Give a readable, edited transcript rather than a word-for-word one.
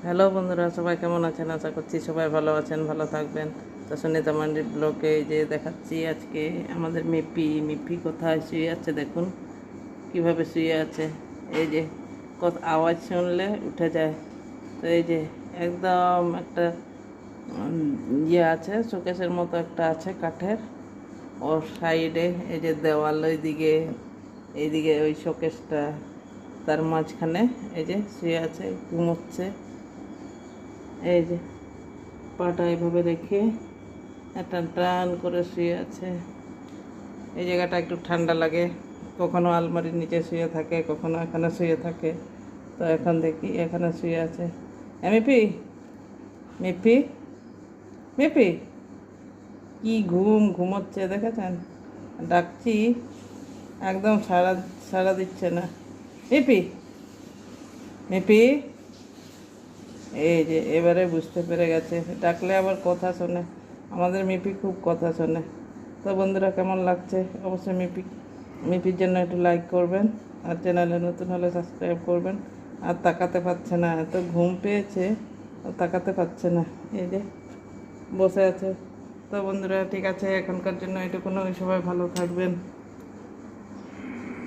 Hello বন্ধুরা, সবাই কেমন আছেন? আশা করছি সবাই ভালো আছেন, ভালো থাকবেন। তো সুনিতা মান্ডির ব্লগে এই যে দেখাচ্ছি আজকে আমাদের মিপি কোথায় শুয়ে আছে দেখুন, কিভাবে শুয়ে আছে। এই যে কত আওয়াজ শুনলে উঠে যায়। তো এই যে একদম একটা ইয়ে আছে, শোকেসের মতো একটা আছে কাঠের, ওর সাইডে এই যে দেওয়াল, এইদিকে ওই শোকেসটা, তার মাঝখানে এই যে শুয়ে আছে, ঘুমোচ্ছে। এই যে পাটা এইভাবে রেখে টান টান করে শুয়ে আছে। এই জায়গাটা একটু ঠান্ডা লাগে, কখনো আলমারির নিচে শুয়ে থাকে, কখনো এখানে শুয়ে থাকে। তো এখন দেখি এখানে শুয়ে আছে। মিপি, মিপি, মিপি, কি ঘুমোচ্ছে দেখেছেন? ডাকছি, একদম সাড়া সাড়া দিচ্ছে না। মিপি, মিপি, এই যে এবারে বুঝতে পেরে গেছে, ডাকলে আবার কথা শোনে। আমাদের মিপি খুব কথা শোনে। তো বন্ধুরা, কেমন লাগছে অবশ্যই মিপির জন্য একটু লাইক করবেন, আর চ্যানেলে নতুন হলে সাবস্ক্রাইব করবেন। আর তাকাতে পারছে না, এত ঘুম পেয়েছে, তাকাতে পারছে না, এই যে বসে আছে। তো বন্ধুরা, ঠিক আছে, এখনকার জন্য এটুকুন। সবাই ভালো থাকবেন।